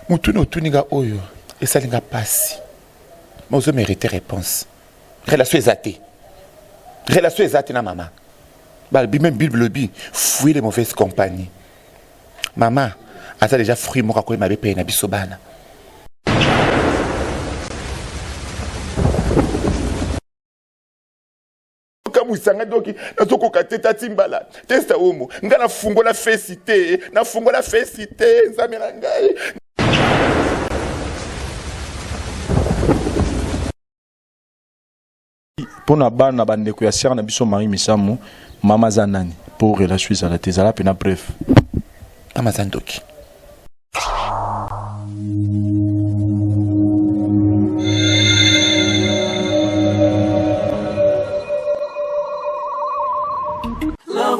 Mutuna otuninga oyo esalinga pasi. Mais vous méritez réponse. Relation exatée. Relation exatée na maman. Même Bible le dit, fouiller les mauvaises compagnies. Maman, a déjà fruit mon raconte ma bépé na bisobana. Musanga doki nazoko kateta timbala testa omo ngana fungola fesité na fungola fesité nzamela ngai pour na bana bandeko ya sœur na biso Marie Misamu mama zanani pour la Suisse à la tezala pena bref mama zandoki la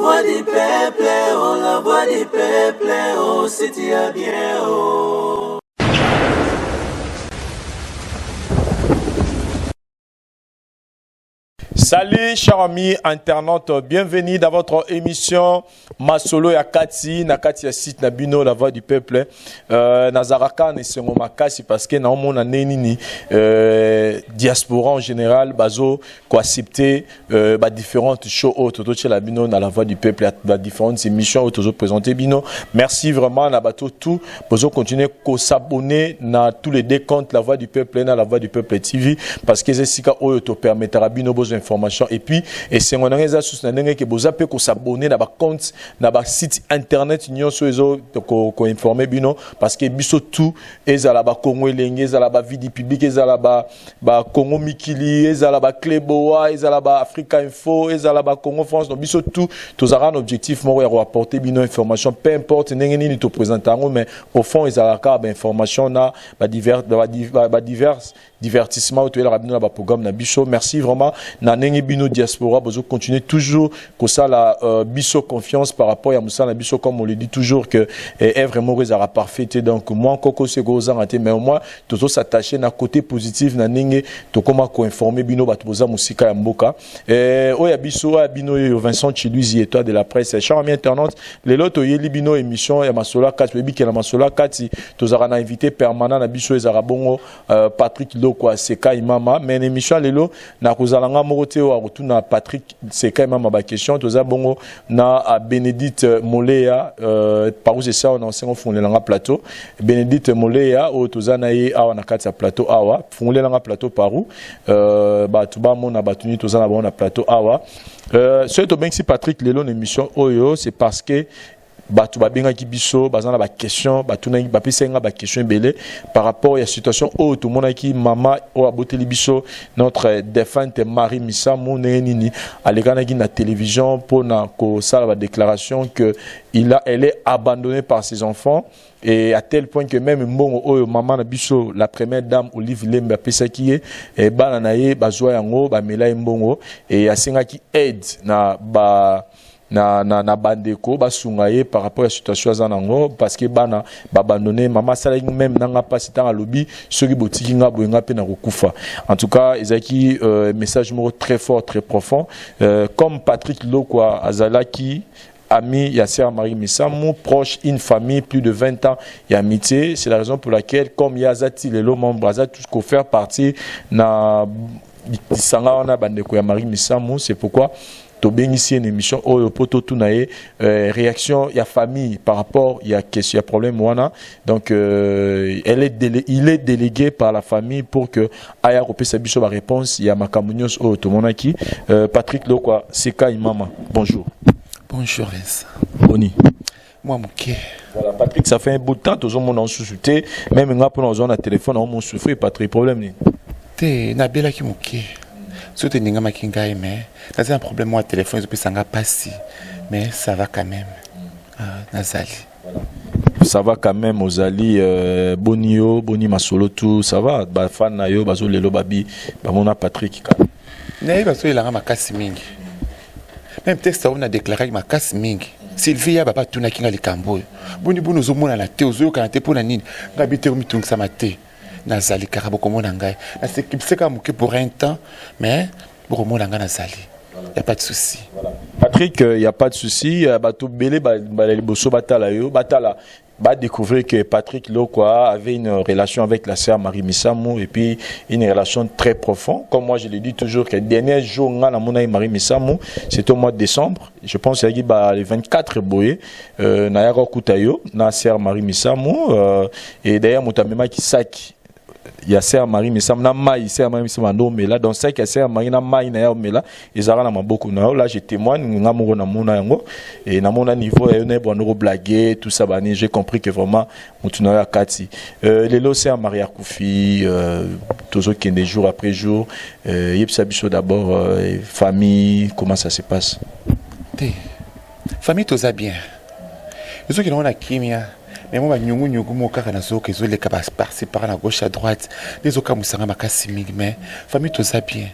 voix du peuple, oh, si tu as bien, oh. Salut chers amis internautes, bienvenue dans votre émission Masolo ya Kati, na Kati ya site na bino la voix du peuple. Nazaraka ne sengo makasi parce que na omona nenini diaspora en général bazo ko accepter ba différentes shows autour de la bino na la voix du peuple, ba différentes émissions autour de présenter bino. Merci vraiment na bato tout, bozo continuer ko s'abonner na tous les deux comptes la voix du peuple na la voix du peuple TV parce que c'est sika oyo to permettra bino besoin information et puis et c'est on a sous na ndenge que boza pe ko s'abonner na ba compte na ba site internet nyonso ezo ko informer bino parce que biso tout ezala ba Congo elenge ezala ba vie publique ezala ba Congo Mikili ezala ba Kleboa ezala ba Africa Info ezala ba Congo France donc biso tout tozara un objectif mo ya apporter bino information peu importe ndenge nini to présenter mais au fond ezala ka ba information na ba divers divertissement autour de la bino na ba programme na biso merci vraiment na ndenge bino diaspora bozo continuer toujours que ça la biso confiance par rapport à Moussa na biso comme on le dit toujours que est vraiment réservé parfait donc moi encore c'est gros arrêté mais au moins toujours s'attacher na côté positif na ndenge to comment ko informer bino bato boza musika ya mboka oya biso ya bino yo Vincent Chiluizi étoile de la presse chers amis internautes les loto yeli bino émission ya Masola Kati bebi ke na Masola Kati tozara na invité permanent na biso ezara bongo Patrick Lokwa Seka Imama mais émission lelo na kozalanga morote wa retourna Patrick Seka Imama ba question toza bongo na Bénédicte Moléa par où c'est ça on enseigne fondé plateau Bénédicte Moléa au tozana ye awa na kati ya plateau awa fondé na plateau par où batu ba mona batuni tozana ba na plateau awa ce to ben si Patrick lelo émission oyo c'est parce que batu babenga ki biso bazana ba question batuna ba pisenga ba question belé par rapport à la situation où tout le monde qui maman o aboteli biso notre défunte Marie Misamu nini alekana ki na télévision pour na ko sala ba déclaration que elle est abandonnée par ses enfants et à tel point que même mbongo oyo maman na biso la première dame Olive Lemba pesaki e bana na ye bazwa yango ba mela mbongo et asenga ki aide na ba na bandeko basunga ye par rapport à la situation zanango parce que bana abandonné maman sala même nanga pas tant à lobby soki botiki nga boyenga pe na kokufa en tout cas ezaki message mot très fort très profond comme Patrick Lokwa azalaki ami Yasser Marie Misamu proche une famille plus de 20 ans et amitié c'est la raison pour laquelle comme Yazati les membres azat tout ce qu'on faire partie na sanga wana bandeko ya Marie Misamu c'est pourquoi to bénissé une émission au poto tunaye réaction ya famille par rapport il y a question problème wana donc il est délégué par la famille pour que aya kopé sa biso ba réponse il y a makamunios au to monaki Patrick Lokwa Seka Imama bonjour Vincent Boni moi moké voilà Patrick ça fait un bout de temps tout le monde en sous-souté même nga pour nous on a téléphone on souffre Patrick problème ni te na bela ki moké surtout ninga makinga mais c'est un problème moi téléphone je peux sanga passer mais ça va quand même nazali ça va quand même Ozali Bonio Boni Masolo tout ça va ba fan na yo bazo lelo babi ba mona Patrick ka né bazo ilanga makasi mingi même texte on a déclaré makasi mingi Sylvia baba tuna kinga likambo boni bono zomona la te ozo kanate pona nini ngabite mitungisa mate nazali karabo komona ngai na sekipseka muke pour un temps mais pour komona ngai nazali y a pas de souci Patrick y a pas de souci bato belé ba liboso batala yo batala bah découvrir que Patrick Lokwa avait une relation avec la sœur Marie Missamou et puis une relation très profonde. Comme moi, je le dis toujours que le dernier jour, on a Marie Missamou, c'était au mois de décembre. Je pense qu'il y a le 24 boye, Nayaro Koutayo, na sœur Marie Missamou, et d'ailleurs, Moutamema Kisaki. Il y a sœur Marie Missamou na mai sœur Marie Missamou no mela donc c'est que sœur Marie na mai na ya mela ezara na maboko na là je témoigne ngamoro na mona yango et na mona niveau et ne bon blaguer tout ça bani j'ai compris que vraiment mutuna ya kati lelo sœur Marie Akoufi toujours qui des jours après jour yepsa biso d'abord famille comment ça se passe famille tout ça bien ils ont qui on a kimia. Mais moi, je suis les par la gauche à droite. Les autres, je suis mais famille, tout ça bien.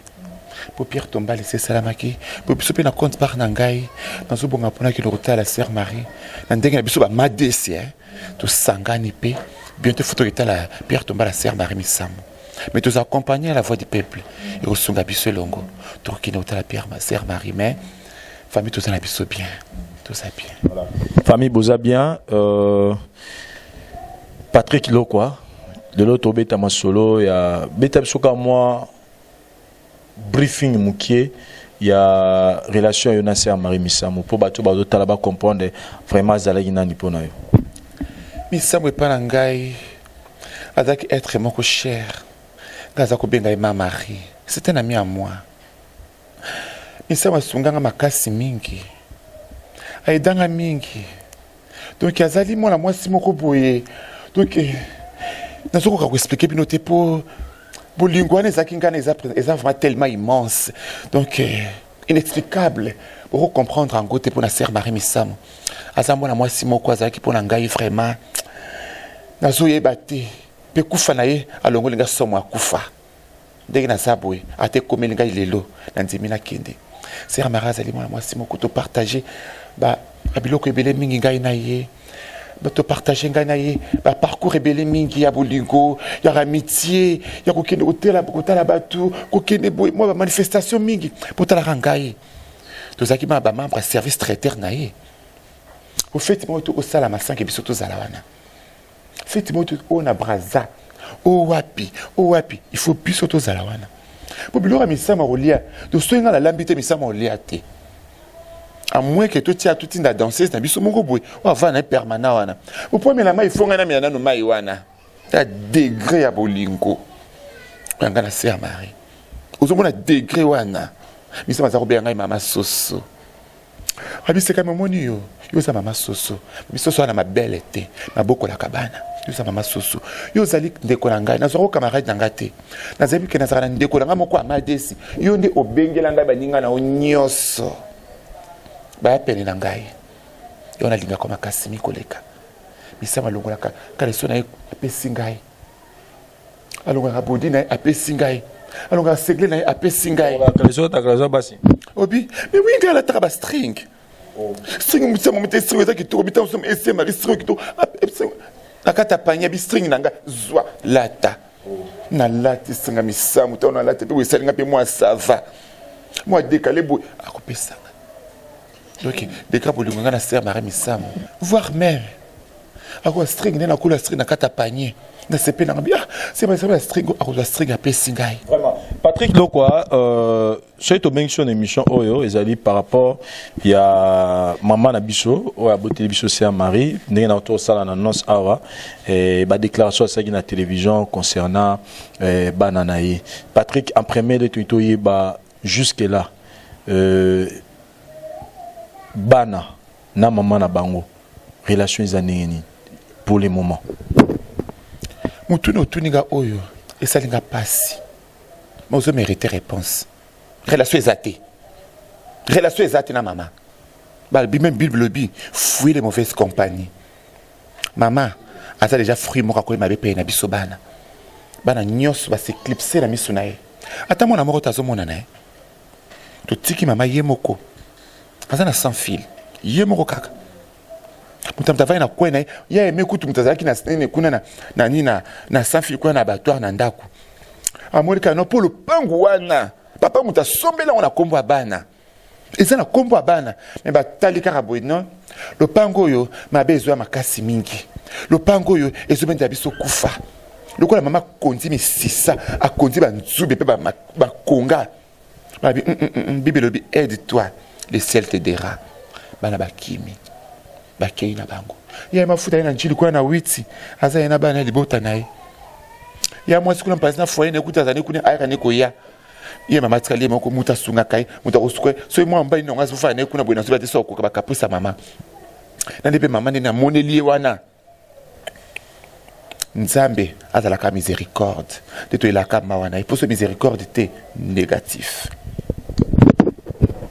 Pour Pierre Tomba, laisser Salamaki. Pour Bissop, na compte par Nangai. Dans ce bon apona qui le retient à la sœur Marie. Nandeng, Bissop, à Madessi, tout Sangani P. Bientôt, photo est la Pierre Tomba, la sœur Marie Missamou. Mais tous accompagnés à la voix du peuple. Et au Sunga Bissot Longo. Tout qui est la Pierre, ma sœur Marie. Mais famille, tout ça, la Bissot bien. Tout ça bien. Voilà. Famille Boza bien. Patrick Lokwa, de l'autre bêta ma solo, il y a bêta soka moi briefing moukier, il y a relation avec Nasser Marie Missamou pour bateau bateau talaba comprendre vraiment zalagi nani pona yo. Missamou est pas nangai, avec être mon cher, gazako bengai ma Marie, c'est un ami à moi. Missamou sunganga makasi mingi. Aidanga mingi donc azali mona mwasi moko boye donc nazo ko expliquer bino te pour bolingwana ezakingana eza vraiment tellement immense donc inexplicable pour comprendre en côté pour na sœur Marie Missamou aza mona mwasi moko azaki pour na ngai vraiment nazo yebate pe kufa na ye alongolinga somo akufa ndenge na zaboye ate komelinga ilelo na ndimi na kende sœur Marie azali mona mwasi moko to partager ba abiloko ebele mingi ngai na ye ba to partager ngai na ye ba parcours ebele mingi ya bolingo ya amitié ya kokende kotala batu kokende boy moi ba manifestation mingi potala ngai tozaki ba membre service traiteur na ye au fait moi to osala masange biso to zala wana fait moi to ona braza o wapi il faut biso to zala wana po biloko misama rolia to soinga la lambite misama rolia te à moins que tout tia tout inda danser na biso moko boy o va na permanent wana au premier la mai fonga na miana no mai wana ta degré ya bolingo ngana na sœur Marie ozomona degré wana misama za robert ngai mama soso habise kama moni yo za mama soso bisoso na mabele te maboko la kabana yo za mama soso yo zali ndeko na ngai na zo camarade na ngate na zabi ke na zara ndeko na moko amadesi yo ndi obengela ngai baninga na onyoso ba pene na ngai yo na linga koma kasimi koleka misama longola ka leso na apesi ngai alonga bodi na apesi ngai alonga segle na apesi ngai ka leso ta ka basi obi mais oui ngala ta ba string string misama mete string za kitoko bita so ese mari string kitoko nakata panya bi string nanga zwa lata na lati string misama ta na lata pe we salinga pe moi ça va moi décalé boy akopesa. Donc, des cas pour le moment, sœur Marie Missamou, voire même, à quoi string, n'a pas la string, n'a qu'à panier, n'a pas de bien, c'est pas la string, à quoi la string à Pessingai. Vraiment, Patrick Lokwa, c'est au mention émission Oyo, ils allaient par rapport, il y a maman Nabiso, ou à beauté Biso sœur Marie, n'est pas autour de ça, dans nos awa, et bah déclaration à ça qui la télévision concernant Bananaï. Patrick, en premier de Twitter, bah jusque là. Bana na maman na bango relation izaneni pour le moment mutuno tuninga oyo esalinga pasi mozo mériter réponse relation ezate na maman balbi même bible bi fuir les mauvaises compagnies maman ata déjà fruit moko ko mabe pe na biso bana nyos ba s'éclipser na miso na ye ata mona moko tazo mona na to tiki mama ye moko azana sans fil yemoko kaka mutamta vai na kwena ya emekutu mutazaki na nene kuna na sans fil kuna na abattoir na ndaku amorika no polo pangu wana papa mutasombela ona kombo abana ezana kombo abana me batali kaka boy non le pango yo mabezo ya makasi mingi lopango yo ezobenda biso kufa lokola mama konzi misisa akonzi banzube pe ba konga babi bible lobi aide-toi le ciel te dira bana bakimi bakei na bango ya mafuta ina njili kwa na witi aza yana bana libota naye ya mwasi kuna mpasi na foyer nekuta zane kuna ayaka nekoya ye mama tikali moko muta sunga kai muta osukwe so mo amba ino ngazi fana kuna bwena so bati so ko bakapusa mama nande pe mama nena moneli wana Nzambe azalaka miséricorde de to ilaka mawana il faut ce miséricorde te négatif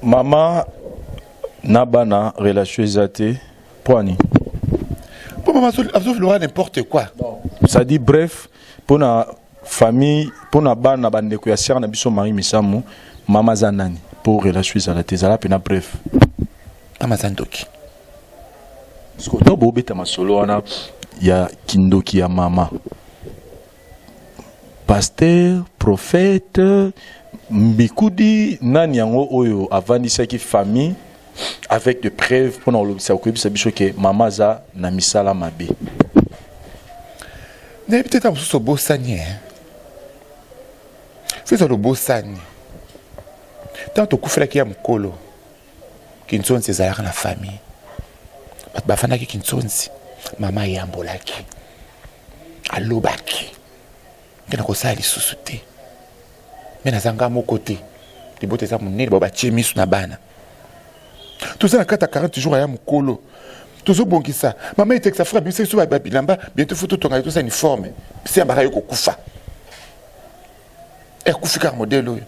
mama nabana relation ezate poani pour maman sauf le n'importe quoi ça dit bref pour na famille pour na bana bandeko ya sœur na biso mari misamu mama zanani pour relation ezate zala pena bref mama zandoki parce que to bobeta masolo wana ya kindoki ya mama pasteur prophète mbikudi nani yango oyo avandisaki famille avec des preuves pour nous observer biso que mama za na misala mabe ne peut-être am so bosani fais le bosani tant to kufela ki ya mkolo kintsonzi ezalaka na famille bafandaki kintsonzi mama yambolaki alobaki ngena kosala lisusu te me nazanga moko te libote eza monene babatie miso na bana toza na kata 40 jours ya mokolo tozobongisa mama etekisa frère biso biso babilamba bientôt fo totonga toza uniforme bisi yambaka yo kokufa ekufi kaka modele oyo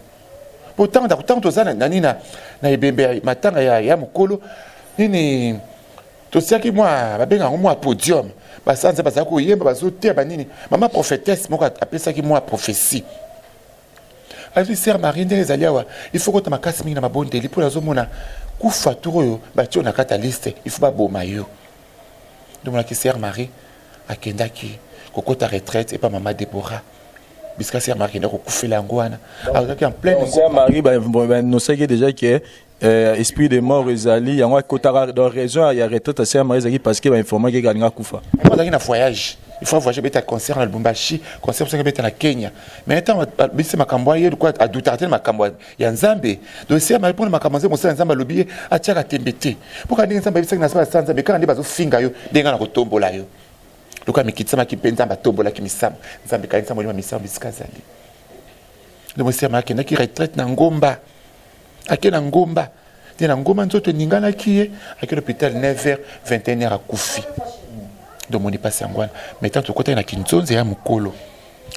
potango toza nani na ebembe matanga ya mokolo nini tosiaki mwa babengango mwa podium basanza bazalaki koyemba bazoteya banini mama prophétesse moko apesaki mwa prophétie azwi sœur Marie ndenge ezali awa il faut kota makasi mingi na mabondeli mpo nazomona kufa tour oyo batio na kata liste il faut baboma yo ndomonaki sœur Marie akendaki kokota retraite epa mama Déborah bisika sœur Marie akendaki kokufela yango wana azalaki en pleine sœur Marie banosaki déjà que esprit de mort ezali yango akotaka dans raison ya retraite sœur Marie ezalaki parce que bainformaki ekalinga kufa azalaki na voyage il faut voyager beta concert na Lubumbashi concert pour beta na Kenya mais tant bisi makambo ye quoi a douter makambo ya Nzambe donc sœur Marie pour makambo nzambe mosala Nzambe lobiye atiaka tembete pour ka ndenge Nzambe bisi na sa Nzambe kana ndi bazo finga yo ndenga na kotombola yo loka mikitsama kipenza batombola ki misamba Nzambe kanisa molima misamba bisika zali donc sœur Marie na ki retraite na Ngomba akena Ngomba tena Ngomba nzoto ningana kiye akena hôpital 9h 21h à Koufi donc on est passé en Guana mais tant que côté na kinzonze ya mukolo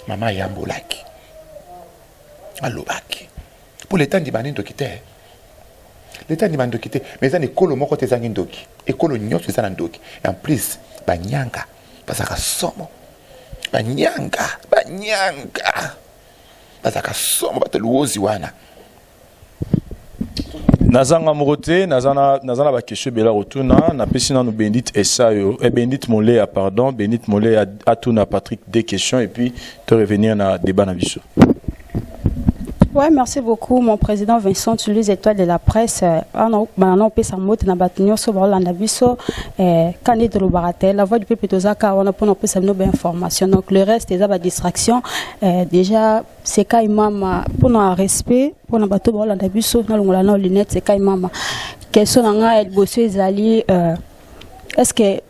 mama yambolaki alobaki pour le temps di banindo kité le temps di banindo kité mais ça ne kolo moko te zangi ndoki ekolo nyonso za na ndoki en plus banyanga basaka somo banyanga basaka somo bateluozi wana nazanga morote nazana ba question bela rotuna na pesina no bendit esayo et bendit molé pardon bendit molé a tuna Patrick des questions et puis te revenir na débat na biso. Ouais, merci beaucoup mon président Vincent tu les étoiles de la presse on peut s'amote na batunyo so balanda biso candidat le baratel la voix du peuple tozaka on a pour peut s'amener bien information donc le reste des distractions déjà c'est kai mama pour un respect pour na bato balanda biso na longola na lunette c'est kai mama question nga el bosso ezali est-ce que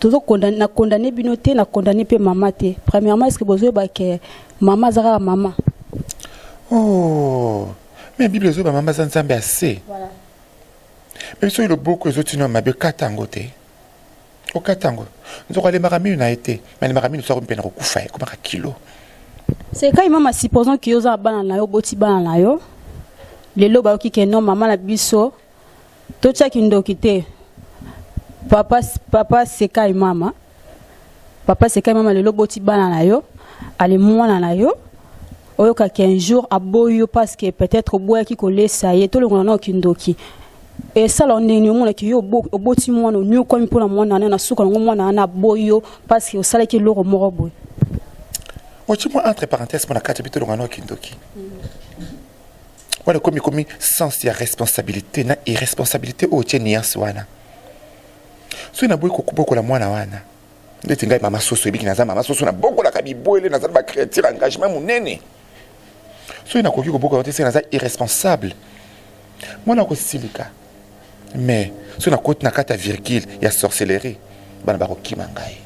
toujours condamné binoté na condamné pe mama te premièrement est-ce que bozo ba que mama zara mama. Oh, mais Bible zo ba mama Nzambe assez. Voilà. Mais so le beaucoup zo tino mabe katango te. O katango. Nzo kwa le marami na été, mais le marami no so mpena ko kufa ko maka kilo. C'est quand mama supposons que yo za bana na yo boti bana na yo. Lelo ba ki ke non mama na biso. To tcha kindoki te. Papa c'est quand mama. Papa c'est quand mama lelo boti bana na yo. Ale mwana na yo. Oyoka qu'un jour à boyo parce que peut-être boya qui collait ça y est tout le monde kindoki et ça on est nous qui yo boti moi no nous comme pour la moi na suka ngo na boyo parce que ça qui loro morobo o tu moi entre parenthèses pour la carte bito ngano kindoki voilà comme sens ya responsabilité na irresponsabilité o tient niance wana so na boyo ko la mwana wana ndeti ngai mama soso ebiki naza mama soso na bokola ka bibwele naza ba créature engagement munene so ina koki ko bokola te naza irresponsable mwana ko silika mais so na côté na kata virgule ya sorcellerie bana ba ko kimangai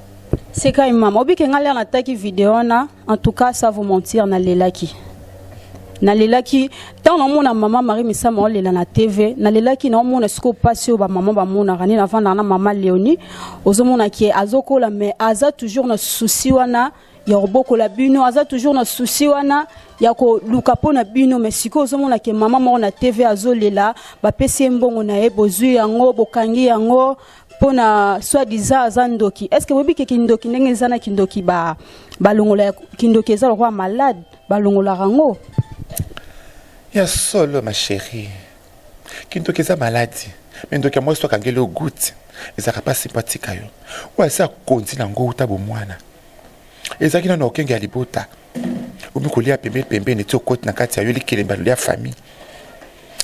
c'est quand maman obiki ngali na taki vidéo na en tout cas ça vous mentir na lelaki tant on mona maman Marie Misama lela na TV na lelaki na mona siko passer ba maman ba mona rani na vanda na maman Léonie ozomona ki azokola mais aza toujours na souci wana ya roboko la bino aza toujours na souci wana ya ko luka pona bino mais siko ozomona ki maman mo na TV azolela ba pesi mbongo na ye bozui yango bokangi yango pona soi-disant azandoki est-ce que bobi ke kindoki ndenge zana kindoki ba longola kindoki za roi malade ba longola rango. Ya solo ma chérie. Kinto keza maladi. Mendo kia moi soka ngelo goutte. Ezaka pas sympathique yo. Wa sa konti na ngo uta bo mwana. Ezaki na okenge alibota. Omi kolia pembe ne tokoti na kati ya yo likelemba ya famille.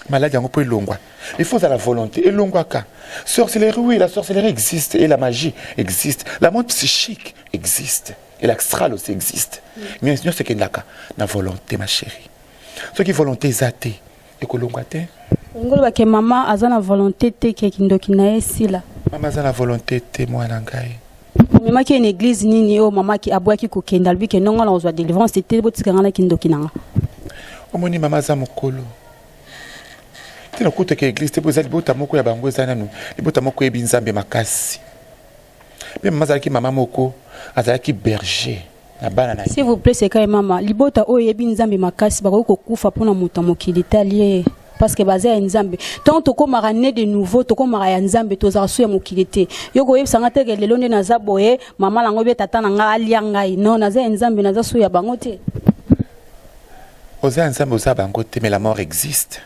Maladi yango po elongwa. Il faut à la volonté elongwa ka. Sorcellerie oui, la sorcellerie existe et la magie existe. La monde psychique existe et l'astral aussi existe. Mais sinon c'est qu'il n'a na volonté ma chérie. Ce qui volonté zate et kolongate ngolo ba ke mama azana volonté te ke kindoki na esila mama azana volonté te mwana ngai mama ki en église nini o mama ki abwa ki ko kenda lui ke nonga na ozwa délivrance te botika ngana kindoki nanga omoni mama za mokolo te na kuta ke église te bozali bota moko ya bango ezana nu libota moko e binzambe makasi pe mama za ki mama moko azala ki berger. S'il vous plaît, c'est quand maman. Libota o yebi nzambe makasi bako ko kufa pona muta mokili talié parce que basé à nzambe. Tant to ko marane de nouveau to ko maraya nzambe to za su ya mokili te. Yoko yebi sanga te lelo nde na za boye mama lango be tata na nga alia ngai. Non, na za nzambe na za su ya bango te. Oza nzambe oza bango te mais la mort existe.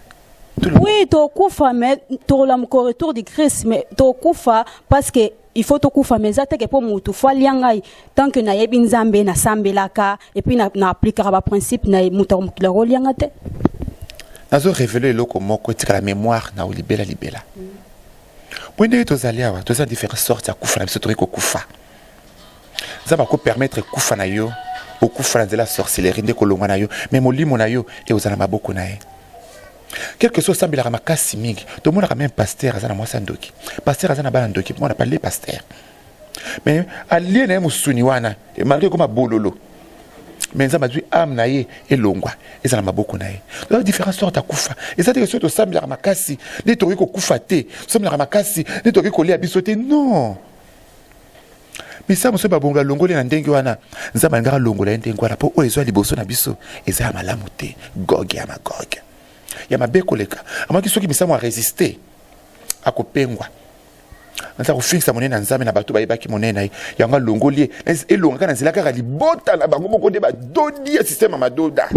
Oui, to kufa mais to la retour de Christ mais to kufa parce que il faut to kufa mais ça que pour mutu faut liangai tant que na yebi nzambe na sambelaka et puis na appliquera ba principe na mutu mukila ro lianga te nazo révéler loko moko tika la mémoire na olibela libela mwende to zaliawa to za différentes sortes ya kufa na biso to ko kufa ça va ko permettre kufa na yo au kufa de la sorcellerie de kolonga na yo mais molimo na yo et ozana maboko na ye quelque chose semble la makasi mingi to mona même pasteur azana mwasa ndoki pasteur azana bana ndoki on appelle les pasteurs mais allié na musuni wana et malgré comme bololo mais nzamba dwi am na ye elongwa ezana maboko na ye donc différentes sortes à kufa et ça dire que to semble la makasi ne to ko kufa te semble la makasi ne to ko lia bisote non mais ça monsieur babonga longole na ndenge wana nzamba ngara longola ndenge wana po o ezo liboso na biso ezala malamu te gog ya magog ya mabeko leka amaki soki misamo a résister a kopengwa nza ko fixa monena nzame na bato bayebaki monena yanga longolie elonga kana nzela kaka libota na bango moko de ba dodi ya système madoda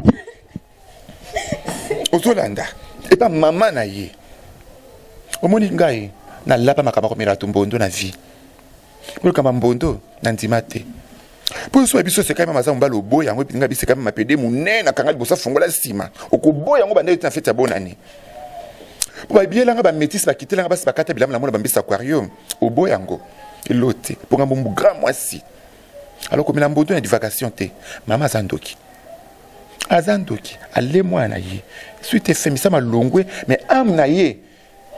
ozolanda et pas maman na ye omoni ngai na lapa makaba ko mira tumbondo na vie pour kama mbondo na ndimate pour so biso c'est quand même mazambo balo boya yango pinga biso quand même mapede munena kanga libosa fongola sima okoboya yango bande na fête ya bonane pour ba biela nga ba métis ba kitela nga basi bakata bilamba na mona bambisa aquarium oboya yango elote pour nga bombu grand moisi alors comme la mbondo na divagation te mama zandoki ale mwana ye suite femisa malongwe mais am na ye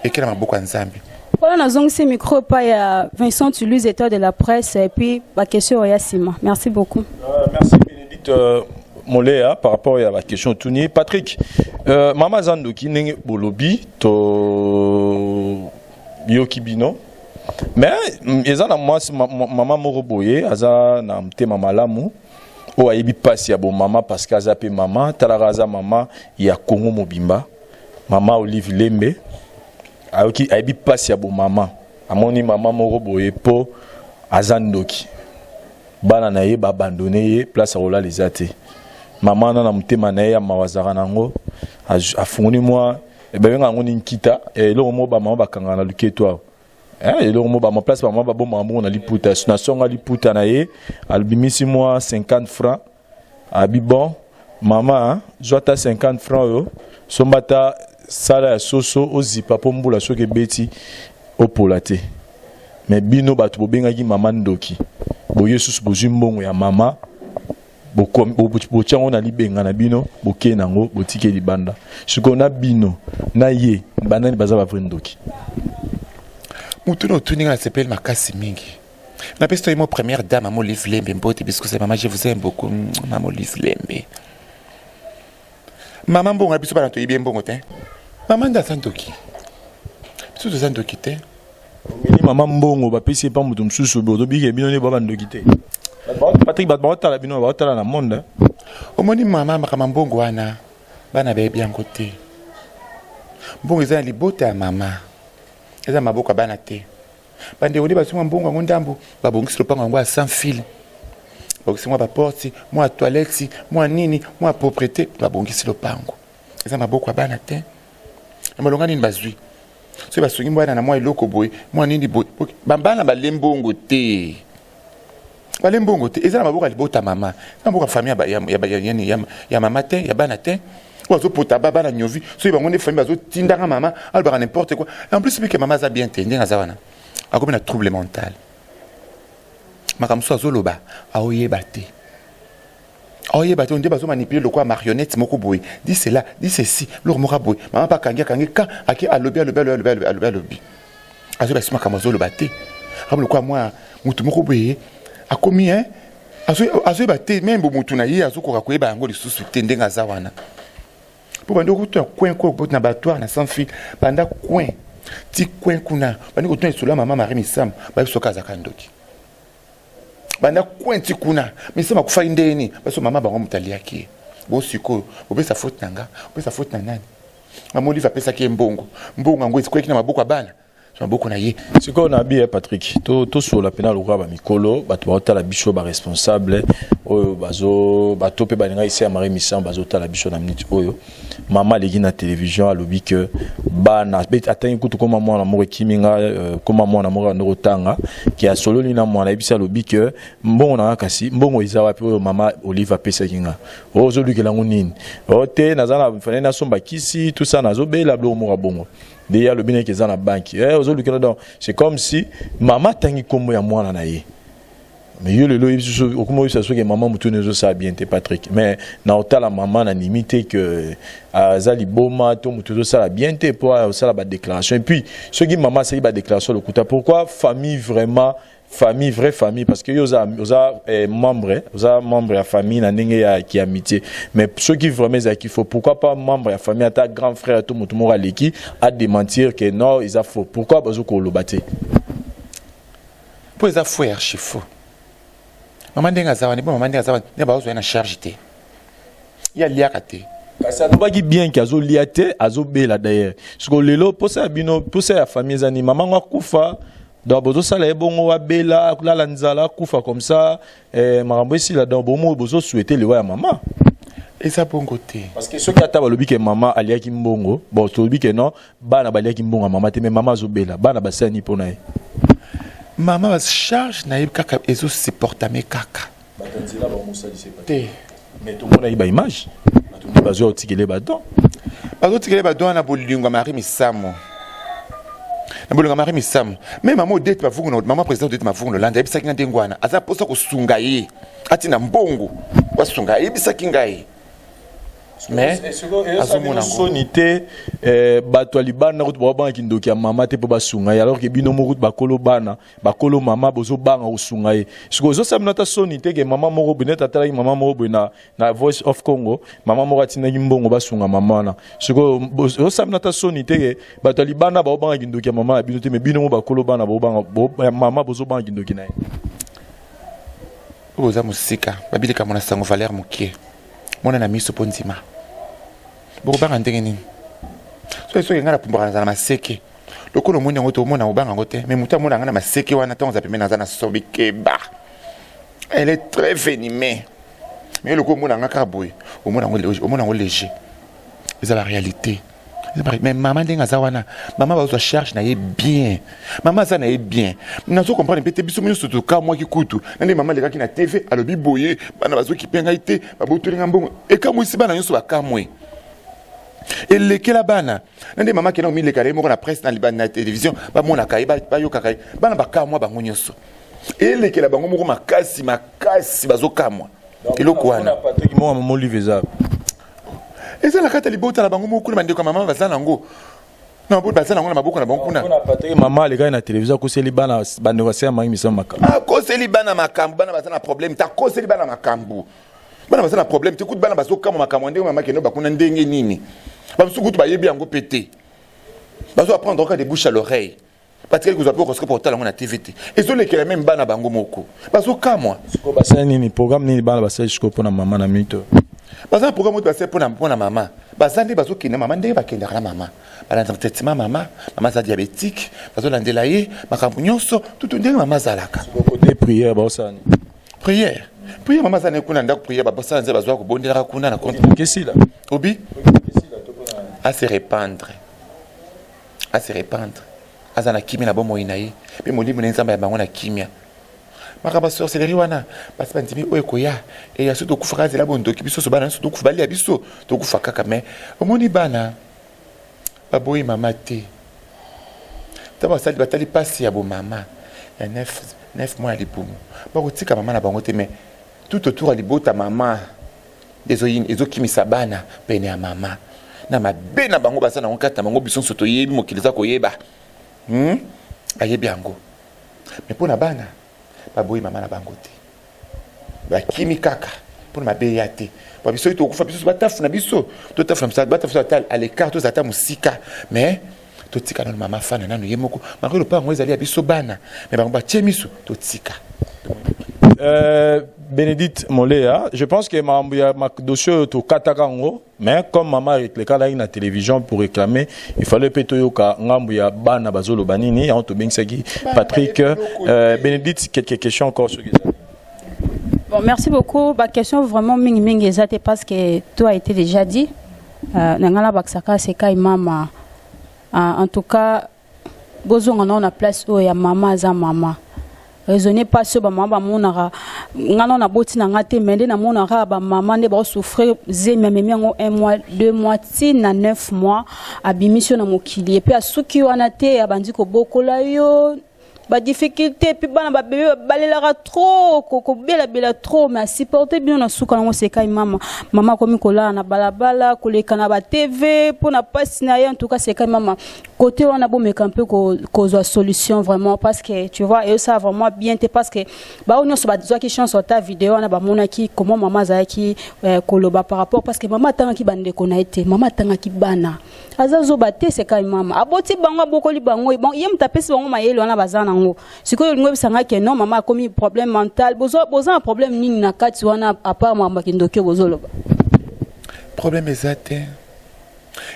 ekela maboko ya nzambe. Voilà, nous avons ce micro par Vincent Toulouse, état de la presse, et puis la question est Yassima. Merci beaucoup. Merci Bénédicte Moléa par rapport à la question Touni. Patrick, Mama Zandoki n'est bolobi to Yokibino. Mais ils ont moi Mama Moroboye, aza na mte Mama Lamu. O aibi passe ya bon Mama parce qu'aza pe Mama, talaraza Mama ya Congo Mobimba. Mama Olive Lembe. Ayoki aibi passe ya bo mama amoni mama moko boye po azandoki bana na ye ba abandonné ye place akola les ate mama na mutema na ye ya mawazaka nango afunguni mwa ebenga ngoni nkita eloko mo ba mama bakanga na luketo eloko mo ba ma place ba mama ba bomba mbongo na liputa na songa liputa na ye albimisi mwa 50 francs abi bon mama jota 50 francs yo sombata sala ya soso ozipa po mbula soki beti opolate mais bino bato bobengaki mama ndoki boye susu bozwi mbongo ya mama botiango na libenga na bino boke nango botike libanda siko na bino na ye banani baza bavre ndoki mutu no tuninga na sepeli makasi mingi na pesto mo première dame Maman Olive Lembe mbote parce que maman je vous aime beaucoup Maman Olive Lembe maman mbongo na biso bana to yibie mbongo te maman nda santoki biso to santoki te ni maman mbongo bapesi pa mutu msusu bodo bige bino ne baba ndoki te Patrick batala bino batala na monde omoni mama makama mbongo wana bana be bien côté mbongo eza libota ya mama eza maboko bana te bande oli basuma mbongo ngondambo babongisi lopango ngo sans fil babongisi mwa ba porte mwa toilette mwa nini mwa propriété babongisi lopango eza maboko bana te amalonga nini bazwi so basungi mwana na mwa eloko boy mwa nini boy bambana balembongo te balembongo te eza maboko libota mama na mboka famille ya mama te ya bana te ozo pota baba na nyovi so bango ne famille bazo tindanga mama albara n'importe quoi en plus que maman za bien tendé ngaza wana akomi na trouble mental makamso azoloba aoyeba te on dit bazo manipuler le quoi marionnette moko boy dit cela dit ceci leur mora boy maman pas kangia ka aki alobi azo basima kamazo loba te comme le quoi moi mutu moko boy akomi hein azo baté même mutu na ye azo ko koyeba ngo lisusu tendé ngaza wana pour bando kutu coin ko na battoir na sans fil banda coin ti coin kuna bandi kutu sur la maman Marie Misam ba soka za kandoki banda coin ti kuna misama kufa indeni baso mama bango mutali yake bo siko obesa faute nanga obesa faute na nani Maman Olive apesa ki mbongo ngo isi kweki na maboko bana maboko na ye siko na bien Patrick to sur la pénal roi ba mikolo bato ba tala biso ba responsable oyo bazo bato pe balinga ici à Marie Missan bazo tala biso na minute oyo mama legi na télévision alobi que bana bet atani kutu koma mwana mo kiminga koma mwana mo ndoko tanga ki a solo ni na mwana ibisa alobi que mbongo na kasi mbongo iza wapi oyo mama Olive apesa kinga ozo lukela ngunini ote nazana fane na somba kisi tout ça nazo bela blo mo bongo déjà le bien qu'ils ont la banque c'est comme si maman tangi kombo ya mwana na ye mais yo le lo comment ça soit que maman mutune zo ça bien Patrick mais na otala maman na limité que azali boma to mutuzo ça bien pour ça la déclaration et puis ce qui maman c'est ba déclaration le kuta pourquoi famille vraiment famille vraie famille parce que yoza membre de la famille na ndenge ya ki amitié mais ceux qui vraiment ça qu'il faut pourquoi pas membre de la famille ta grand frère tout mutu mora leki à démentir que non ils a faux pourquoi bazo ko lobaté pour ça faux archi faux maman ndenga zawani bon maman ndenga zawani ne bazo na charge té ya liakate ça doit pas bien qu'azo liate azo bela d'ailleurs parce que lelo pour ça bino pour ça la famille zani maman ngwa kufa donc bozo sala bongo wa bela la nzala kufa comme ça marambo ici là donc bomo bozo souhaiter le wa maman et ça bon côté parce que ce qui ata balobi que maman aliaki mbongo bon to lobi que non bana baliaki mbongo maman te mais maman zo bela bana basani pona maman va charge na yeb kaka ezo supporta me kaka batanzila ba musa di pas te mais tout mona iba image bato bazo tikele badon na bolingo Marie Misamo na bolingo Marie Misamo mais maman odete ba vuku maman président odete ma vuku no landa ebisa kinga ndengwana aza posa ko sunga ye ati na mbongo wa sunga ebisa kinga ye mais azomona sonité bato libana ko ba banki ndoki ya mama te po basunga alors que bino moko bakolo bana bakolo mama bozo banga usunga ye siko zo samna ta sonité que mama moko boneta tala mama moko bona na Voice of Congo mama moko atina mbongo basunga mama na siko zo samna ta sonité que bato libana ba banki ndoki ya mama bino te me bino mo bakolo bana bo banga mama bozo banki ndoki na ye oza musika babilika mona sango Valère Mukie mona na miso ponzima boko banga ndenge nini so ngana pumbana na maseke lokolo moni ngoto mona obanga ngote mais muta mona ngana maseke wana tonza pemena na sobikeba elle est très venimée mais lokolo mona ngaka boy omona ngo léger c'est la réalité mais maman ndenga zawana maman bazo charge na ye bien maman za na ye bien nazo comprendre peut-être biso minyo surtout ka moi ki kutu nande maman leka ki na TV alobi boye bana bazo ki penga ite babotolinga mbongo e ka mwisi bana nyonso bakamwe elekela bana nande maman kena mi leka moko na presse na libana na télévision ba mona kai ba yoka kai bana bakamwa bango nyonso elekela bango moko makasi bazokamwa eloko wana Patrick mo maman liveza eza la kata libota na bango moko na bandeko mama baza nango na bo baza nango na maboko na bango kuna Patrick maman les gars na télévision ko seli bana bandeko ya mama misa makambo ko seli bana makambo bana baza na problème ta ko seli bana makambo bana baza na problème te kutu bana bazokamwa makambo ndenge mama keno bakuna ndenge nini bamsukutu bayebi yango pété bazo apprendre encore des bouches à l'oreille parce que vous avez aussi porter la TVT et zo lekela même bana bango moko bazo kamwa ko basani nini programme nini bana basali jusqu'au pona maman na mito baza programme to basali pona maman bazandi bazo kina maman ndenge bakenda na maman bala traitement maman za diabétique bazo landela ye makambo nyonso tout ndenge maman zalaka côté prière basani prière maman zane kuna ndako prière babosana nze bazo ko bondela kuna na compte qu'est-ce là obi à se répandre azana kimia na bomo inayi pe molimo nenzamba ya bango na kimia makaba sorcellerie wana parce que ndimi oyekoya et ya surtout kufa zela bondo kibiso so bana surtout kufa bali ya biso to kufa kaka mais omoni bana baboyi mama te taba sali batali pasi ya bo mama ya 9 mois libumu bakotika mama na bango te mais tout autour libota mama ezo kimisa bana pene ya mama na mabe na bango basana onkata bango biso soto yebi mokiliza koyeba ayebi yango mais pona bana baboyi mama na bango te bakimi kaka pona mabe ya te ba biso to kufa biso batafuna biso to tafuna msa batafuna tal à l'écart to zata musika mais to tika na mama fana nanu yemoko makolo pa ngo ezali ya biso bana mais bango ba chemisu to tika Bénédicte Moléa, je pense que ma dossier to katakango, mais comme maman avec le cas là na télévision pour réclamer, il fallait petoyoka ngambuya bana bazolo banini on to bingsaki Patrick Bénédicte quelques questions encore sur ça. Bon, merci beaucoup. Ma question vraiment ming exacte parce que tout a été déjà dit. Nangala baksaka c'est kai mama. En tout cas, besoin on a place où ya maman za maman. Raisonnez pas sur ba maman monara ngana na boti na ngate mende na monara ba maman ne ba souffrir zeme ngo 1 mois 2 mois ti na 9 mois abimission na mokili et puis asuki wana te abandi ko bokola yo ba difficulté puis bana ba bébé balela trop ko bela trop mais supporter bien na suka ngo se kai mama komi kola na balabala koleka na ba TV pour na passe na en tout cas c'est kai mama côté on a beau me camper cause solution vraiment parce que tu vois et ça vraiment bien te parce que ba on se ba zo qui chance sur ta vidéo on a ba mona qui comment maman za qui koloba par rapport parce que maman tanga ki bande ko na été maman tanga ki bana azazo baté c'est kai mama aboti bango bokoli bango bon yem tapesi bango mayelo na bazana ngo sikoyo ngwe bisanga ke non maman a commis problème mental bozo un problème nini na kati wana à part mama kindoke bozolo problème exact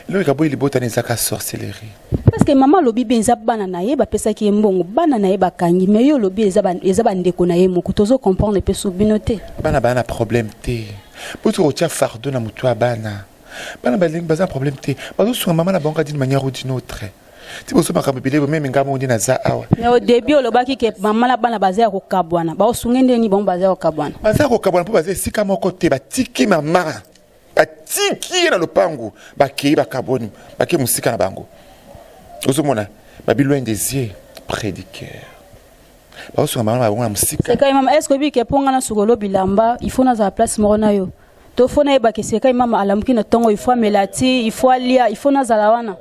le kabo il botane zaka sorcellerie parce que maman lobi benza bana na ye ba pesa ki mbongo bana na ye bakangi mais yo lobi eza ba ndeko na ye moko tozo comprendre pe subinoté bana problème te pour tia fardeau na mutu bana baling baza problème te bazo sur maman na banka d'une manière ou d'une autre ti boso makambo bilebo même ngamo ndi na za awa mais au début olobaki ke maman la bana bazaya ko kabwana ba osungende ni bon bazaya ko kabwana bazaya ko kabwana po bazaya sika moko te batiki mama batiki na lopango bakei bakaboni bake musika na bango ozomona babilo indésir près du cœur ba osunga mama ba musika c'est quand même est-ce que bi ke ponga na sukolo bilamba il faut na za place morona yo to faut na yeba ke c'est quand même alamuki na tongo il faut melati il faut lia il faut na zalawana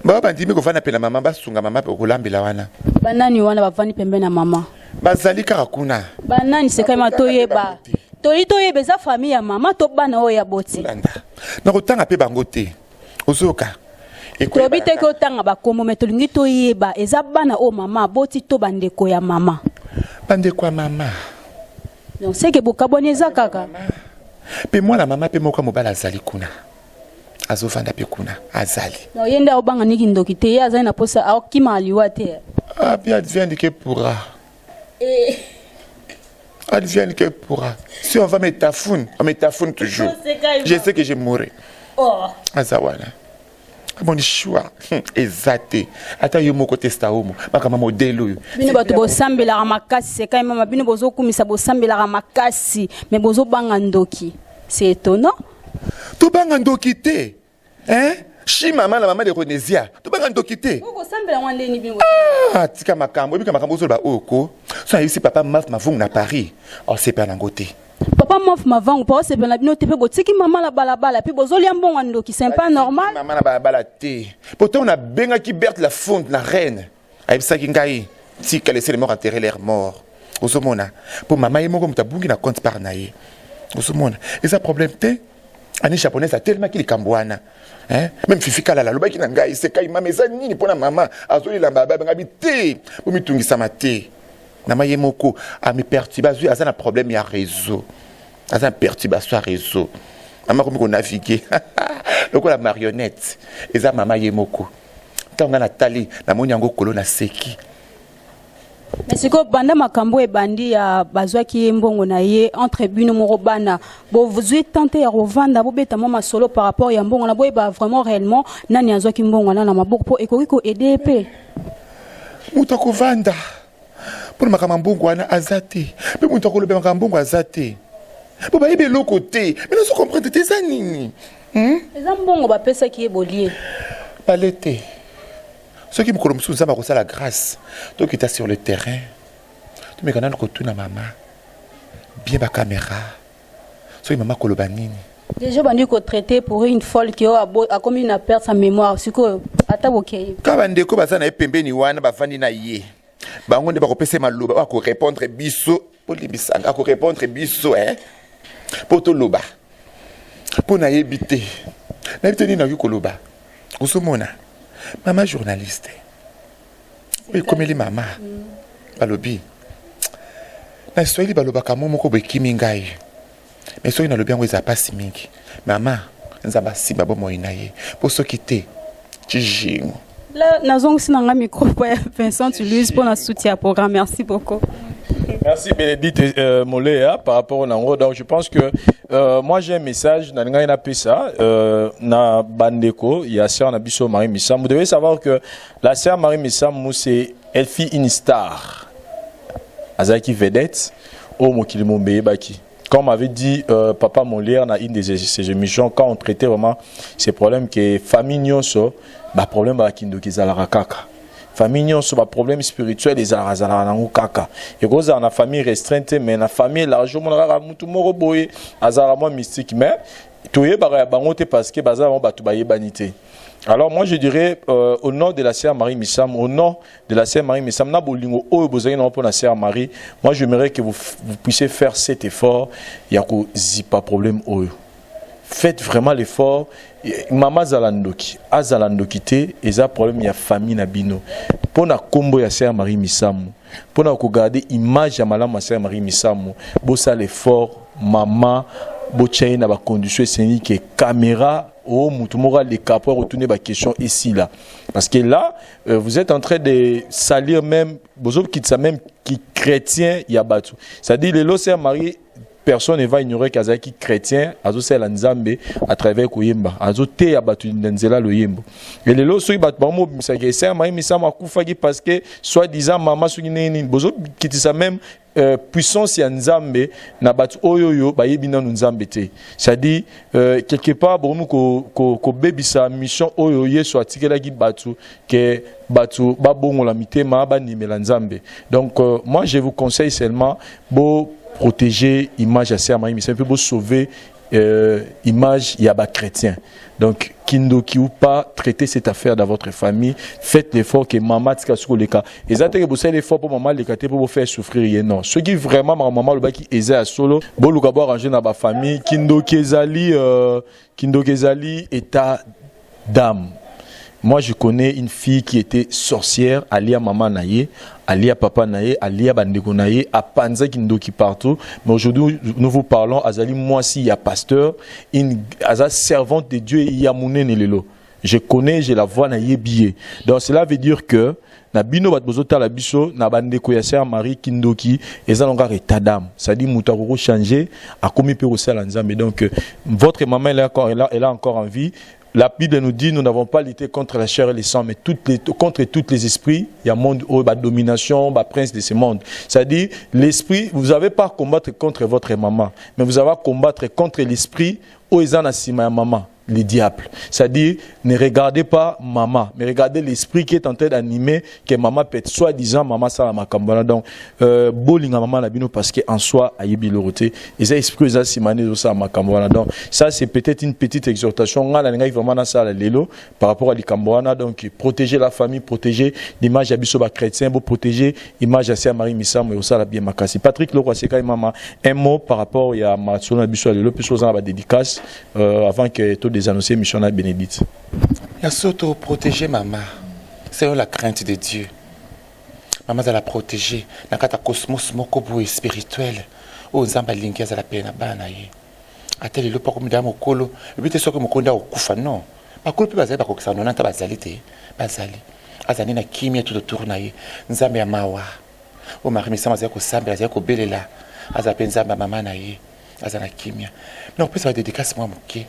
baba ndimi ko vana pela mama basunga mama ko lambela wana banani wana bavani pembe na mama bazali kaka kuna banani c'est quand même toyeba toyeba za famille ya mama to bana o ya boti na kotanga pe bango te ozoka tobi te ko tanga bakomo mais tolingi toyeba eza bana o mama boti to bandeko ya mama bandeko ya mama donc c'est que bokaboni eza kaka pe moi la mama pe moko mobala azali kuna azofanda pe kuna azali no yenda obanga niki ndoki te ya azali na posa akima aliwa te ah bien advienne que pourra advienne que pourra si on va on me tafoune toujours je sais que je mourrai azawala bon choix exact ata yo moko testa homo makama modelo yo bino bato bosambela makasi c'est quand même bino bozo kumisa bosambela makasi mais bozo banga ndoki c'est étonnant to banga ndoki te hein shi mama la mama de Rhodesia to banga ndoki te ko sambela wande ni bino tika makambo bika makambo zo ba oko so ici papa maf mavung na Paris oh c'est pas nangote Papa maf mavung pas c'est bien bino te pe botiki maman la balabala puis bozoli ambongo ndoki c'est pas normal maman na balabala te pourtant on a benga qui Berthe la fonte la reine aibisa kingai si qu'elle laisser les morts enterrer leurs morts osomona pour maman yemoko mutabungi na compte par naie osomona et ça problème te ani japonaise a tellement qu'il kambwana hein même fifika la lobaki na ngai c'est kai mama eza nini pona maman azoli la baba ngabi te pour mitungisa mate na mayemoko a me perturber aza na problème ya réseau aza perturbation à réseau maman comme qu'on naviguer donc la marionnette eza mama yemoko tanga na tali na moni yango kolo na seki. Mais c'est que banda makambo e bandi ya bazwaki mbongo na ye entre bino moko bana bo vous êtes tenté à revendre bo beta mama solo par rapport ya mbongo na bo ba vraiment réellement nani azwaki mbongo na maboko po ekoki ko aider pe muta ko vanda pour makama mbongo wana azate pe muta ko lobe makama mbongo azate bo ba yebe lokote mais nous comprendre tes anini les mbongo ba pesa ki ebolier balete. Ceux qui me connaissent, nous avons la grâce. Donc, tu es sur le terrain. Tu me connais que na maman. Bien ma caméra. Ceux qui maman kolobanini. Déjà, bandi ko traité pour une folle qui a comme une perte sa mémoire. C'est que atabokei. Quand bandi ko bazana epembe ni wana bafandi na ye. Bango ne ba ko pese maloba ba ko répondre biso pour libisanga ko répondre biso pour to loba. Pour na yebité. Na yebité ni na yu koloba. Osomona. Maman journaliste. Oui, comme elle est maman. Balobi. Na soyeli baloba kamo moko be kimingai. Mais soyeli na lobi ngo eza pasi mingi. Maman, nzaba simba bo moinaye. Pour ceux qui te tijingo. Là, nazong sinanga micro pour Vincent Tuluse pour notre soutien au programme. Merci beaucoup. Merci Bénédicte Moléa par rapport au Nango. Donc je pense que moi j'ai un message dans le ça na Bandeko, il y a sœur Nabiso Marie Missam. Vous devez savoir que la sœur Marie Missam, c'est elle fit une star. Azaki vedette au Mokilimombe Baki. Comme avait dit Papa Molière dans une de ses émissions, quand on traitait vraiment ces problèmes que famille nyonso, bah problème à Kindoki Zalarakaka. Famille sur un problème spirituel des arazala na kaka et cause dans la famille restreinte mais la famille largement la mutu moro boye azara moi mystique mais toye ba bangote parce que bazar ba tu baye banité. Alors moi je dirais au nom de la sœur Marie Missam, au nom de la sœur Marie Missam na bolingo o bozali na pour la sœur Marie, moi j'aimerais que vous puissiez faire cet effort ya ko zipa problème o. Faites vraiment l'effort. Maman Zalandoki, Azalandoki te, eza problème ya famille na bino. Pour na combo ya sœur Marie Missamu, pour na regarder image ya malama sœur Marie Missamu, bo ça l'effort, maman, bo tchaye na ba condition scénique et caméra, oh mutumora les capos retourner ba question ici là. Parce que là, vous êtes en train de salir même, bozo qui ça même qui chrétien ya batu. C'est-à-dire les sœur Marie personne ne va ignorer qu'Azaki chrétien, Azo c'est la Nzambe à travers Koyemba, Azo te abatu Nzela le Yembo. Et les lots, bat bamo, c'est Marie Missama Koufagi parce que soi-disant maman Sugineni, bozo qui dit ça même puissance ya Nzambe na batu oyoyo ba yebina Nzambe te. C'est-à-dire quelque part bon ko baby sa mission oyoye soit tikela gi batu que batu ba bongo la mitema ba nimela Nzambe. Donc moi je vous conseille seulement beau protéger l'image à Sœur Marie Missam, peut sauver l'image yaba chrétien. Donc, kindoki ou pas, traitez cette affaire dans votre famille, faites l'effort que maman tika sur le cas. Et ça, vous faites l'effort pour maman, les cas pour vous faire souffrir, non. Ce qui vraiment, maman, le bas qui est à solo, bon, le gars arranger dans ma famille, kindoki ezali, état d'âme. Moi, je connais une fille qui était sorcière, alia maman naye, alia papa naye, alia bandeko naye, à Panza Kindoki partout. Mais aujourd'hui, nous vous parlons, azali moi si il y a pasteur, une servante de Dieu, il y a mouné nelelo. Je connais, je la vois naye billet. Donc cela veut dire que na bino bat bozota la biso na bandeko ya sœur Marie Kindoki eza longa état d'âme. Ça dit mutakoko changer a commis pe osala nzambe. Donc votre maman elle a encore envie. La Bible nous dit nous n'avons pas lutté contre la chair et le sang, mais contre tous les esprits. Il y a un monde où la domination, le prince de ce monde. C'est-à-dire, l'esprit, vous n'avez pas à combattre contre votre maman, mais vous avez à combattre contre l'esprit où ils en a ma maman. le diable. C'est-à-dire, ne regardez pas maman, mais regardez l'esprit qui est en train d'animer que maman peut être soi-disant maman ça la makambana. Donc, bowling à maman la bino parce qu'en soi, a yebi loroté. Et ça esprit ça simane de ça makambana. Donc, ça c'est peut-être une petite exhortation. On a vraiment dans ça l'élo par rapport à l'ikambana. Donc, protéger la famille, protéger l'image d'Abisoba chrétien, protéger l'image de Marie Missam et aussi la bien makasi. Patrick Leroy, c'est quand même maman. Un mot par rapport à Matsuno Abisoba l'élo, plus aux ans dédicace avant que tout des annoncés mission à Bénédicte. Il y a surtout protéger maman. C'est la crainte de Dieu. Maman va la protéger. Dans le cosmos mokobo spirituel. Aux zamba linki za la pena bana ye. Ateli le pas comme damo kolo. Et puis c'est que mokonda okufa non. Ba kolo pe bazali ba kokisa non nta bazali te. Bazali. Azani na kimia tout autour na ye. Nzambe ya mawa. O mari misama za ko samba za ko belela. Aza penzamba mama na ye. Aza na kimia. Non peut ça dédicace moi moké.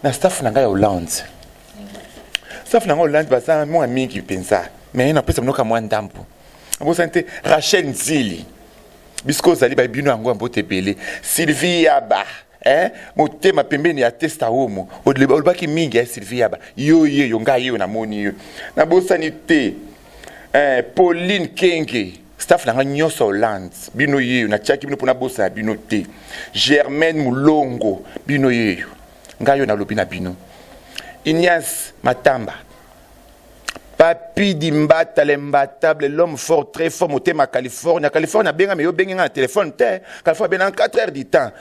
Na staff na nga ya Hollande. Staff na nga Hollande baza mo mingi pensa. Mais na pesa mnoka mwa ndampo. Abo sante Rachel Nzili. Bisko zali ba bino yango mbote belé. Sylvie Yaba. Motema pembeni ya testa homo. Olbaki mingi ya Sylvie Yaba. Yo nga yo na moni yo. Na bosani te. Pauline Kenge. Staff na nga nyoso Hollande. Bino yo na chaki bino pona bosa bino te. Germaine Mulongo. Bino yo. Nga yo na lobi na bino. Ignace Matamba. Papi Dimbata l'imbattable, l'homme fort, très fort, motema Californie. Californie a bien mais yo bengi nga téléphone te. Californie ben en 4 heures du temps,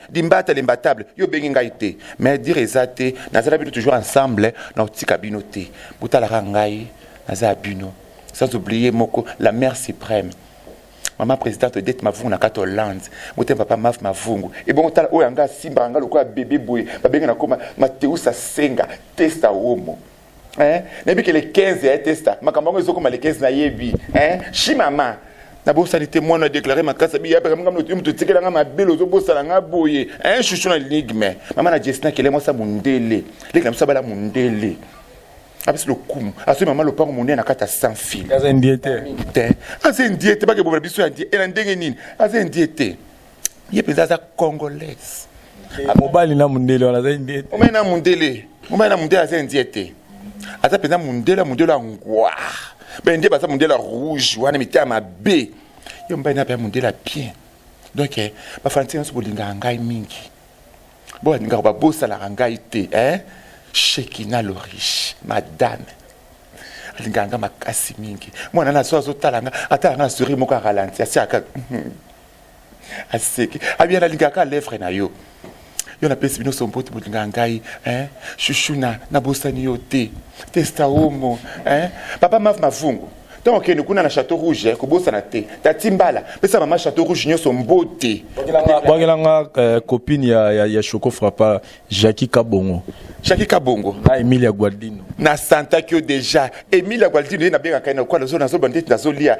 Dimbata l'imbattable, yo bengi nga ité. Mais dire ezate, nazala bino toujours ensemble, na otika bino te. Butala rangai, nazala bino. Sans oublier moko la mère suprême. Maman présidente de dette mavungu na kato Hollande. Motem papa maf mavungu. Et bon tala oyanga simba nga lokwa bébé boy. Ba bengi na koma Mateusa Senga, testa homo. Nebi que les 15 est testa makambo ngo comme les 15 na yebi shi mama na bo sanité moi na déclarer ma casa bi ya peka ngam no tu tikela ngam abelo zo bo sala nga boye chouchou na ligme mama na Jesna kele mo sa mundele le kam sa bala mundele abis le kum aso mama lo pango munene na kata sans fil Aza ndiete aza ndiete ba ke bo biso ya ndiete ela ndenge nini aza ndiete ye penza za congolaise mobali na mundele wala aza ndiete o mena mundele aza ndiete ata pena mundela ngwa bende basa mundela rouge wana mitia mabe yo mba na ba mundela bien donc ba fanti so bolinga ngai mingi bo ninga ba bosa la ngai te Shekina lo riche madame alinga nga makasi mingi mwana na so talanga ata na suri moko ralenti asiaka aseki abia na linga ka lèvre na yo yo na pesi bino sompote bolinga ngai chuchuna na bosani yo te testa homo papa maf mavungu donc nous kuna na château rouge ko bosana te tatimbala pesa mama château rouge nyoso mbote bangelanga copine ya Choco Frappa Jackie Kabongo na Emilia Gualdino na santa que déjà Emilia Gualdino na bien kana kwa zo na zo bandit na zo lia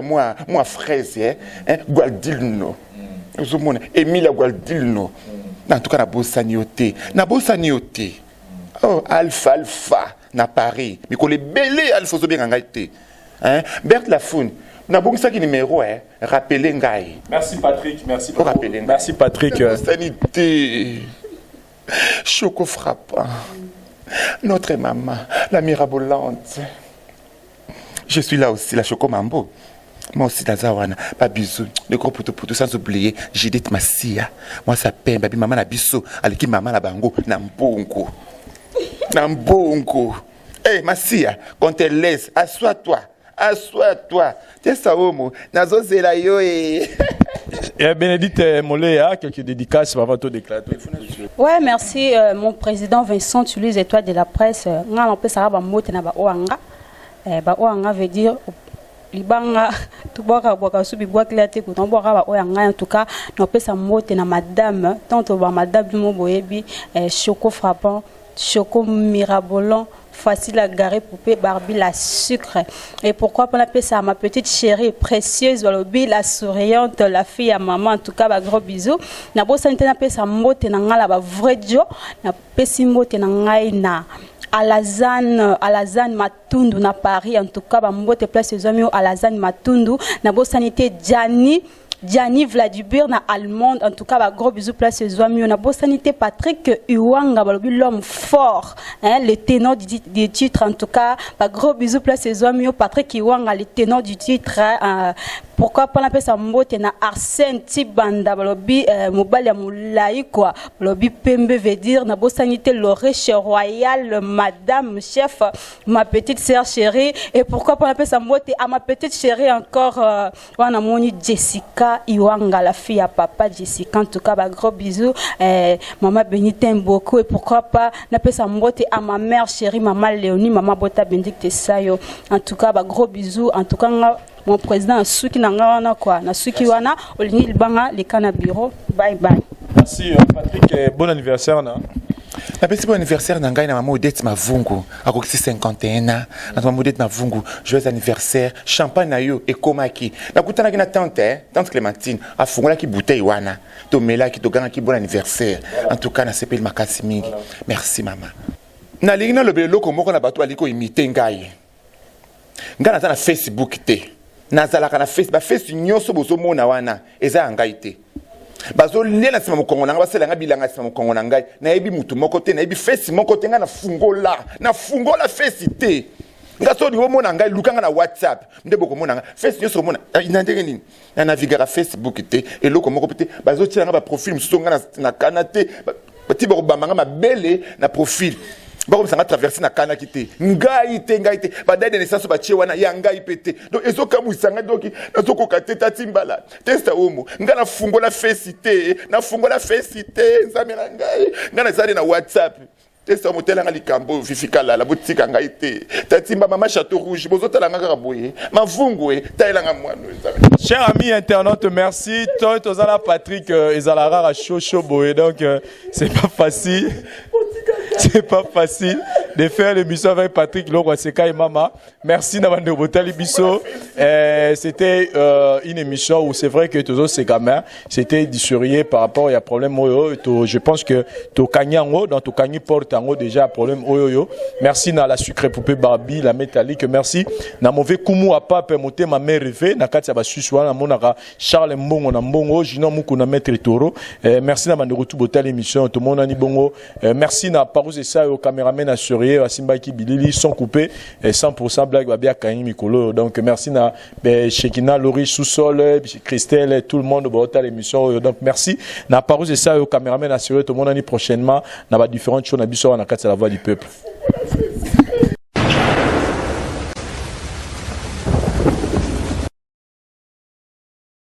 moi fraise Gualdino uzumona Emilia Gualdino en tout cas na bosani yote oh alpha na Paris mais ko le belé alpha zo bien ngai te Bert Lafoun na bongisa ki numéro rappeler ngai. Merci Patrick, merci pour rappeler. Merci Patrick. Sanité Choco Frappa. Notre maman, la mirabolante. Je suis là aussi la Choco Mambo. Moi aussi Dazawana, pas bisous. Le gros pour tout sans oublier Judith Massia. Moi ça peine baby maman na biso, aliki maman la bango na mbongo. Massia, quand elle laisse, assois-toi. T'es ça homo, nazo zela yo et Bénédicte Moléa, quelques dédicaces avant de déclarer. Ouais, merci mon président Vincent Tulus étoile de la presse. Nga on peut ça ba mote na ba oanga. Ba oanga veut dire libanga tuboka boka subi boka klate ko tomboka ba oanga en tout cas on peut ça mote na madame tant ba madame mo boyebi Choco Frappant, Choco mirabolant facile à garer poupée Barbie la sucre et pourquoi on appelle ça ma petite chérie précieuse Walobi la souriante la fille à maman en tout cas ba gros bisous na bo santé na pesa mote na ngala ba vrai dio na pesi mote na ngai na Alazane Matundu na Paris en tout cas ba mote place les amis Alazane Matundu na bo sanité Gianni Diani Vladimir na allemande en tout cas ba gros bisous place Zoami on a bosanité Patrick Iwanga balobi l'homme fort hein le ténor du titre en tout cas ba gros bisous place Zoami Patrick Iwanga le ténor du titre pourquoi pas l'appeler ça mbote na Arsène Tibanda balobi mobali ya moulaï quoi balobi pembe veut dire na bosanité l'oreche royale madame chef ma petite sœur chérie et pourquoi pas l'appeler ça mbote à ma petite chérie encore on a moni Jessica Iwanga la fille à papa Jessica en tout cas bah gros bisous maman Béni t'aime beaucoup et pourquoi pas n'appelle ça mbote à ma mère chérie maman Léonie maman Bota Bénédicte Sayo en tout cas bah gros bisous en tout cas mon président Suki Nangana quoi na Suki wana olingi libanga les kana bureau bye bye. Merci Patrick, bon anniversaire na. La petite bon anniversaire na ngai na maman Odette Mavungu akokisi 51 ans na maman Odette Mavungu joyeux anniversaire champagne na yo ekomaki nakutana ki na tante Clémentine afungola ki bouteille wana to mela ki to ganga ki bon anniversaire en tout cas na sepeli makasi mingi merci maman na lingi na lobelo ko moko na bato aliko imiter ngai ngana ta na Facebook te nazalaka na Facebook ba Facebook nyoso bozo mona wana eza ngai te bazo lela sima mokongo nanga basela nga bilanga sima mokongo nanga na yebi mutu moko te na yebi face moko te nga na fungola face te nga so ni mona ngai lukanga na WhatsApp ndebo ko mona nga face nyoso mona inandenge nini na navigara Facebook te eloko moko te bazo tira nga ba profil musu nga na kanate bati ba bambanga mabele na profil bako msanga traverser na kana kite ngai te ba dade naissance ba tie wana ya ngai pete donc ezoka musanga donc nazoko kateta timbala testa omo ngana fungola face te na fungola face te nzamela ngai ngana zali na WhatsApp testa omo telanga likambo fifika la botika ngai te tatimba mama Château Rouge bozotala ngaka boye mavungwe taelanga mwana nzamela. Chers amis internautes, merci. Toi tozala Patrick ezalara chaud boye donc c'est pas facile. C'est pas facile de faire l'émission avec Patrick Lorwaseka et Mama. Merci Nabande Botali Bisso. C'était une émission où c'est vrai que tous ces gamins c'était dissuré par rapport à un problème oyo. Je pense que to kanyango dans to kanyi porte en haut déjà problème oyo. Merci na la sucré poupée Barbie la métallique. Merci na mauvais kumu a pas permettre ma mère rêver na kati ba suswa na monaka Charles Mbongo na Mbongo Jino Muku na maître Toro. Merci na Bande Retour Botali émission tout le monde ani bongo. Merci na Parous et ça au caméraman assuré à Simbaki Bilili sont coupés 100% blague babia Kani Mikolo. Donc merci na Shekina Lori sous-sol Christelle tout le monde Botali émission donc merci na Parous et ça au caméraman assuré tout le monde ani prochainement na ba différentes choses na biso na kati la voix du peuple.